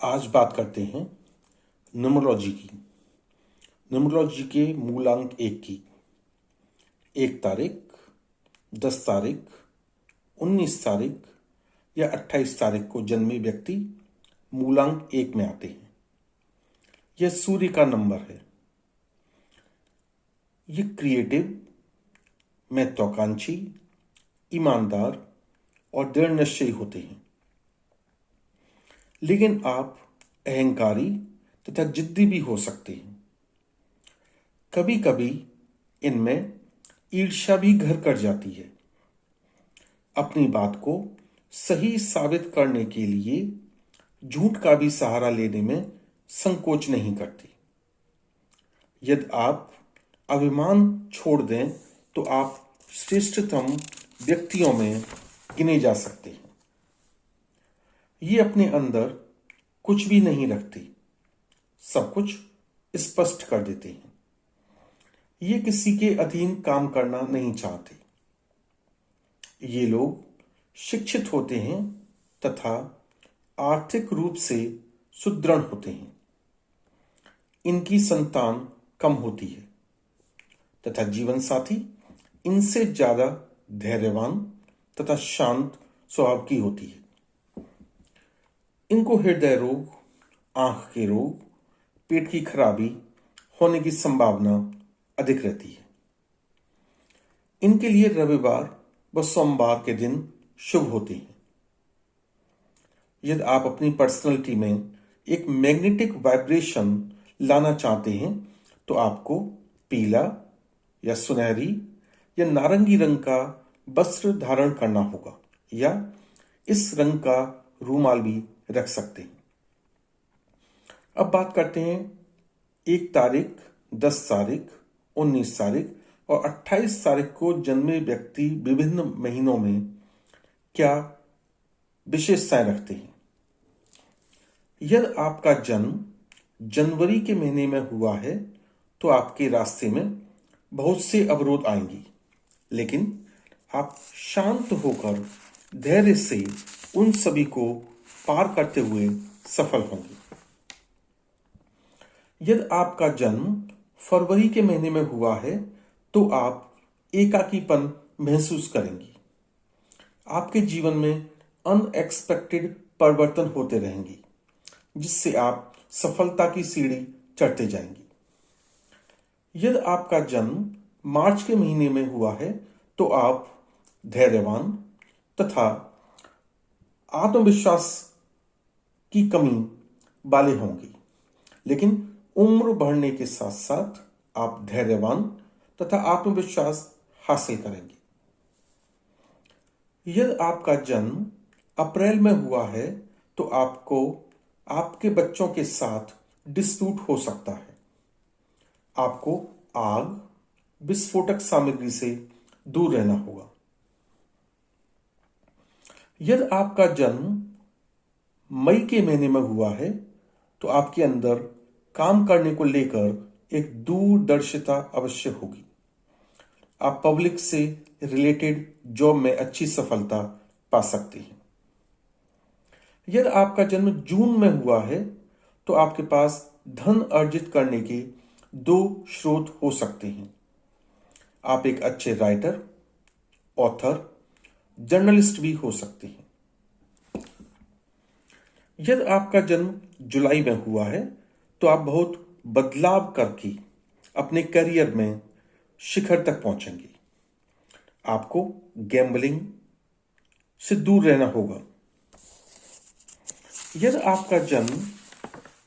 आज बात करते हैं न्यूमरोलॉजी की। न्यूमरोलॉजी के मूलांक एक की। 1 तारीख, 10 तारीख, 19 तारीख या 28 तारीख को जन्मे व्यक्ति मूलांक 1 में आते हैं। यह सूर्य का नंबर है। ये क्रिएटिव, महत्वाकांक्षी, ईमानदार और दृढ़ निश्चयी होते हैं। लेकिन आप अहंकारी तथा जिद्दी भी हो सकते हैं। कभी कभी इनमें ईर्ष्या भी घर कर जाती है। अपनी बात को सही साबित करने के लिए झूठ का भी सहारा लेने में संकोच नहीं करती। यदि आप अभिमान छोड़ दें तो आप श्रेष्ठतम व्यक्तियों में गिने जा सकते हैं। ये अपने अंदर कुछ भी नहीं रखते, सब कुछ स्पष्ट कर देते हैं। ये किसी के अधीन काम करना नहीं चाहते। ये लोग शिक्षित होते हैं तथा आर्थिक रूप से सुदृढ़ होते हैं। इनकी संतान कम होती है तथा जीवन साथी इनसे ज्यादा धैर्यवान तथा शांत स्वभाव की होती है। इनको हृदय रोग, आंख के रोग, पेट की खराबी होने की संभावना अधिक रहती है। इनके लिए रविवार व सोमवार के दिन शुभ होते हैं। यदि आप अपनी पर्सनैलिटी में एक मैग्नेटिक वाइब्रेशन लाना चाहते हैं तो आपको पीला या सुनहरी या नारंगी रंग का वस्त्र धारण करना होगा या इस रंग का रूमाल भी रख सकते हैं। अब बात करते हैं 1 तारीख, 10 तारीख, 19 तारीख और 28 तारीख को जन्मे व्यक्ति विभिन्न महीनों में क्या विशेषताएं रखते हैं। यदि आपका जन्म जनवरी के महीने में हुआ है तो आपके रास्ते में बहुत से अवरोध आएंगी, लेकिन आप शांत होकर धैर्य से उन सभी को पार करते हुए सफल होंगे। यदि आपका जन्म फरवरी के महीने में हुआ है तो आप एकाकीपन महसूस करेंगी। आपके जीवन में अनएक्सपेक्टेड परिवर्तन होते रहेंगे, जिससे आप सफलता की सीढ़ी चढ़ते जाएंगी। यदि आपका जन्म मार्च के महीने में हुआ है तो आप धैर्यवान तथा आत्मविश्वास की कमी वाले होंगे, लेकिन उम्र बढ़ने के साथ साथ आप धैर्यवान तथा आत्मविश्वास हासिल करेंगे। यदि आपका जन्म अप्रैल में हुआ है तो आपको आपके बच्चों के साथ डिस्प्यूट हो सकता है। आपको आग, विस्फोटक सामग्री से दूर रहना होगा। यदि आपका जन्म मई के महीने में हुआ है तो आपके अंदर काम करने को लेकर एक दूरदर्शिता अवश्य होगी। आप पब्लिक से रिलेटेड जॉब में अच्छी सफलता पा सकते हैं। यदि आपका जन्म जून में हुआ है तो आपके पास धन अर्जित करने के 2 स्रोत हो सकते हैं। आप एक अच्छे राइटर, ऑथर, जर्नलिस्ट भी हो सकते हैं। यदि आपका जन्म जुलाई में हुआ है तो आप बहुत बदलाव करके अपने करियर में शिखर तक पहुंचेंगे। आपको गैम्बलिंग से दूर रहना होगा। यदि आपका जन्म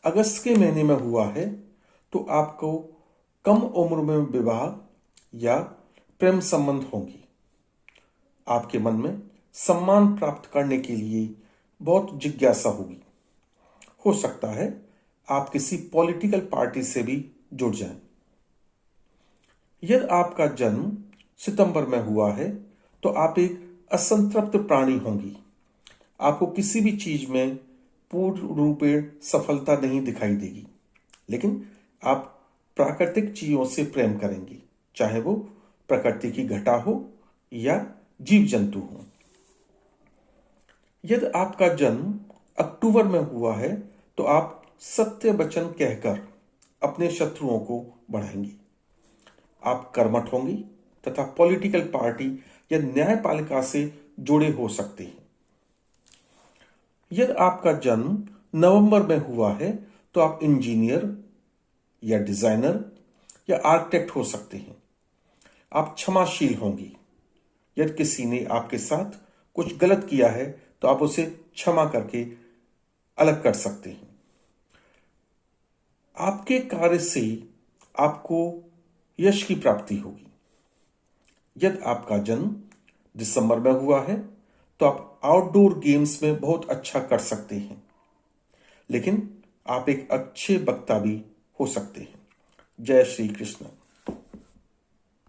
अगस्त के महीने में हुआ है तो आपको कम उम्र में विवाह या प्रेम संबंध होंगे। आपके मन में सम्मान प्राप्त करने के लिए बहुत जिज्ञासा होगी। हो सकता है आप किसी पॉलिटिकल पार्टी से भी जुड़ जाएं। यदि आपका जन्म सितंबर में हुआ है तो आप एक असंतृप्त प्राणी होंगी। आपको किसी भी चीज में पूर्ण रूपेण सफलता नहीं दिखाई देगी, लेकिन आप प्राकृतिक चीजों से प्रेम करेंगी, चाहे वो प्रकृति की घटा हो या जीव जंतु हो। यदि आपका जन्म अक्टूबर में हुआ है तो आप सत्य वचन कहकर अपने शत्रुओं को बढ़ाएंगे। आप कर्मठ होंगी तथा पॉलिटिकल पार्टी या न्यायपालिका से जुड़े हो सकते हैं। यदि आपका जन्म नवंबर में हुआ है तो आप इंजीनियर या डिजाइनर या आर्किटेक्ट हो सकते हैं। आप क्षमाशील होंगी। यदि किसी ने आपके साथ कुछ गलत किया है तो आप उसे क्षमा करके अलग कर सकते हैं। आपके कार्य से आपको यश की प्राप्ति होगी। यदि आपका जन्म दिसंबर में हुआ है तो आप आउटडोर गेम्स में बहुत अच्छा कर सकते हैं, लेकिन आप एक अच्छे वक्ता भी हो सकते हैं। जय श्री कृष्ण।